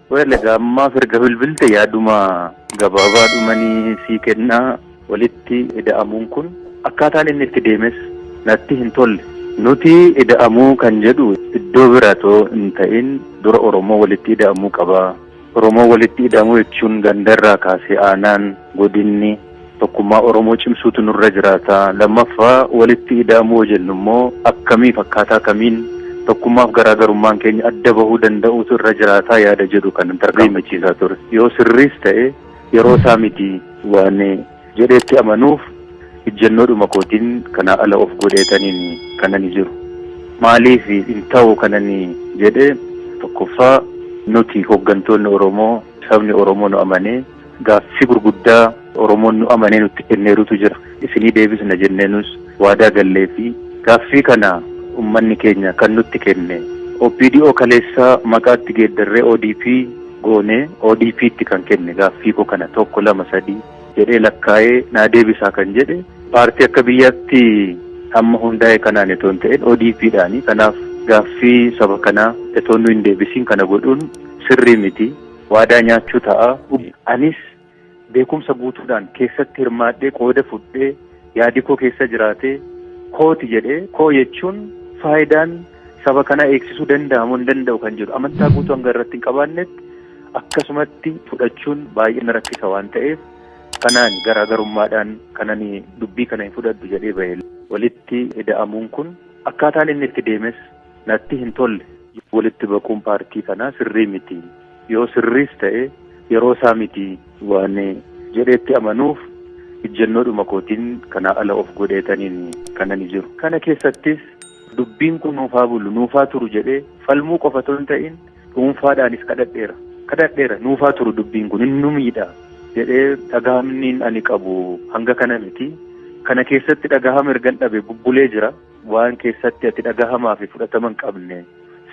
Wala gamma firga bilbilte yaaduma gabaabaadhumanii sii kennaa walitti ida'amuun kun akkaataan inni itti deemes natti hin tolle. Nuti ida'amuu kan jedhu iddoo biraatoo hin ta'in dura Oromoo walitti ida'amuu qaba. Oromoo walitti ida'amuu jechuun gandarraa kaasee aanaan godinni tokkummaa Oromoo cimsuutu nurra jiraata. Lammaffaa walitti ida'amuu jennu immoo akkamiif akkaataa kamiin tokkummaaf garaagarummaan keenya adda bahuu danda'uutu irra jiraataa yaada jedhu kan tarkaanfachiisaa ture. Yoo sirriis ta'e yeroo isaa miti waan jedheetti amanuuf ijjennoodhuma kootiin kana ala of godheetaniin kanani jiru. Maaliif hin ta'u kanani jedhee tokkoffaa nuti hooggantoonni Oromoo sabni Oromoo nu amanee gaaffii gurguddaa Oromoon nu amanee nutti kenneerutu jira. Isinii deebisna jenneenus waadaa gallee fi gaaffii kana ummanni keenya kan nutti kenne OPDO kaleessa maqaatti geeddarree ODP goone ODP'tti kan kenne gaaffii koo kana 1 2 3 jedhee lakkaa'ee naa deebisaa kan jedhe paartii akka biyyaatti amma hundaa'e kanaan etoo hin ta'in ODP'dhaani. Kanaaf gaaffii saba kanaa etoo nu hin deebisiin kana godhuun sirrii miti, waadaa nyaachuu ta'a. Anis beekumsa guutuudhaan keessatti hirmaadhee qooda fudhee yaadi koo keessa jiraatee kooti jedhee koo jechuun faayidaan saba kana eegsisuu danda'amuu hin danda'u kan jedhu amantaa guutuu hanga irratti hin qabaannetti akkasumatti fudhachuun baay'ee na rakkisa waan ta'eef kanaan garaagarummaadhaan kanani dubbii kana hin fudhadhu jedhee bahee walitti ida'amuun kun akkaataan inni itti deemes natti hin tolle. Walitti baquun paartii kanaa sirrii miti. Yoo sirriis ta'e yeroo isaa miti waan jedheetti amanuuf ijjennoodhuma kootiin kana ala of godheetaniin kanani jiru. Kana keessattis dubbiin kun nuufaa bulu nuufaa turu jedhee falmuu qofa osoo hin ta'in dhuunfaadhaanis kadhadheera nuufaa turu dubbiin kun hin nu miidha jedhee dhagahamniin ani qabu hanga kana miti. Kana keessatti dhagahama ergan dhabe bubbulee jira. Waan keessatti ati dhagahamaa fi fudhatama hin qabne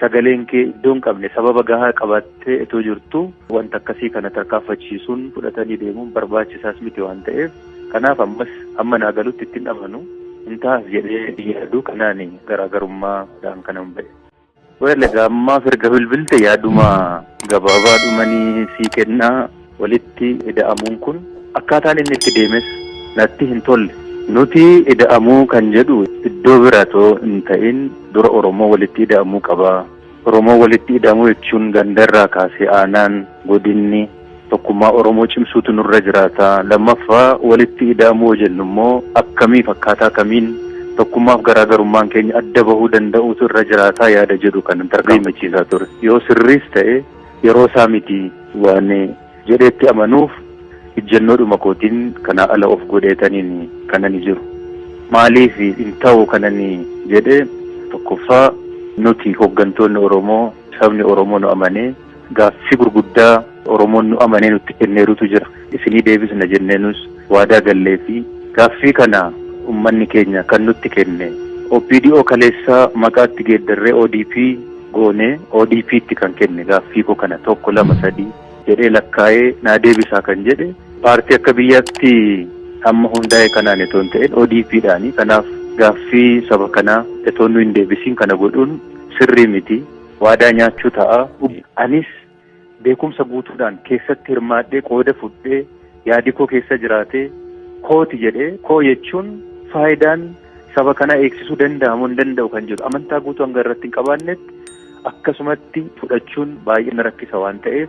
sagaleen kee iddoo hin qabne sababa gahaa qabattee etoo jirtu wanta akkasii kana tarkaanfachiisuun fudhatanii deemuun barbaachisaas miti waan ta'eef kanaaf ammas amma naa galutti ittiin amanu hin taas jedhee yaadu kanaan garaagarummaadhaan kanan ba'e. Wala gammaa firga bilbilte yaaduma gabaabaadhumanii sii kennaa walitti ida'amuun kun akkaataan inni itti deemes natti hin tolle. Nuti ida'amuu kan jedhu iddoo biraatoo hin ta'in dura Oromoo walitti ida'amuu qaba. Oromoo walitti ida'amuu jechuun gandarraa kaasee aanaan godinni tokkummaa Oromoo cimsuutu nurra jiraata. Lammaffaa walitti ida'amuu jennu immoo akkamiif akkaataa kamiin tokkummaaf garaagarummaan keenya adda bahuu danda'uutu irra jiraataa yaada jedhu kan tarkaanfachiisaa ture. Yoo sirriis ta'e yeroo isaa miti waan jedheetti amanuuf ijjennoodhuma kootiin kana ala of godheetaniin kanani jiru. Maaliif hin ta'u kanani jedhee tokkoffaa nuti hooggantoonni Oromoo sabni Oromoo nu amanee gaaffii gurguddaa Oromoon nu amanee nutti kenneerutu jira. Isinii deebisna jenneenus waadaa gallee fi gaaffii kana ummanni keenya kan nutti kenne OPDO kaleessa maqaatti geeddarree ODP goone ODP'tti kan kenne gaaffii koo kana 1 2 3 jedhee lakkaa'ee naa deebisaa kan jedhe paartii akka biyyaatti amma hundaa'e kanaan etoo hin ta'in ODP'dhaani. Kanaaf gaaffii saba kanaa etoo nu hin deebisiin kana godhuun sirrii miti, waadaa nyaachuu ta'a. Anis beekumsa guutuudhaan keessatti hirmaadhee qooda fudhee yaadi koo keessa jiraatee kooti jedhee koo jechuun faayidaan saba kana eegsisuu danda'amuu hin danda'u kan jedhu amantaa guutuu hanga irratti hin qabaannetti akkasumatti fudhachuun baay'ee na rakkisa waan ta'eef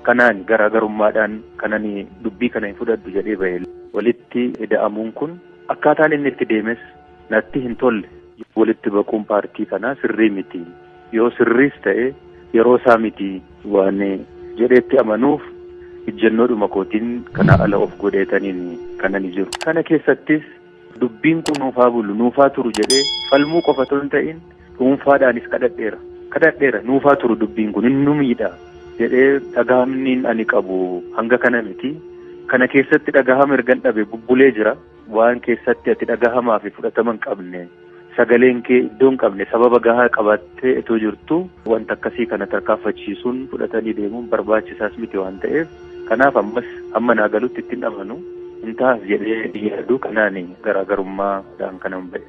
kanaan garaagarummaadhaan kanani dubbii kana hin fudhadhu jedhee bahee walitti ida'amuun kun akkaataan inni itti deemes natti hin tolle. Walitti baquun paartii kanaa sirrii miti. Yoo sirriis ta'e yeroo isaa miti waan jedheetti amanuuf ijjennoodhuma kootiin kana ala of godheetaniin kanani jiru. Kana keessattis dubbiin kun nuufaa bulu nuufaa turu jedhee falmuu qofa osoo hin ta'in dhuunfaadhaanis kadhadheera nuufaa turu dubbiin kun hin nu miidha jedhee dhagahamniin ani qabu hanga kana miti. Kana keessatti dhagahama ergan dhabe bubbulee jira. Waan keessatti ati dhagahamaa fi fudhatama hin qabne sagaleen kee iddoo hin qabne sababa gahaa qabattee etoo jirtu wanta akkasii kana tarkaanfachiisuun fudhatanii deemuun barbaachisaas miti waan ta'eef kanaaf ammas amma naa galutti ittiin amanu hin taas jedhee yaadu kanaan garaagarummaadhaan kanan ba'e.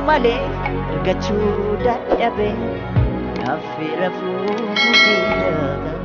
malee argachuu dadhabe. Kaffi rafuu diida.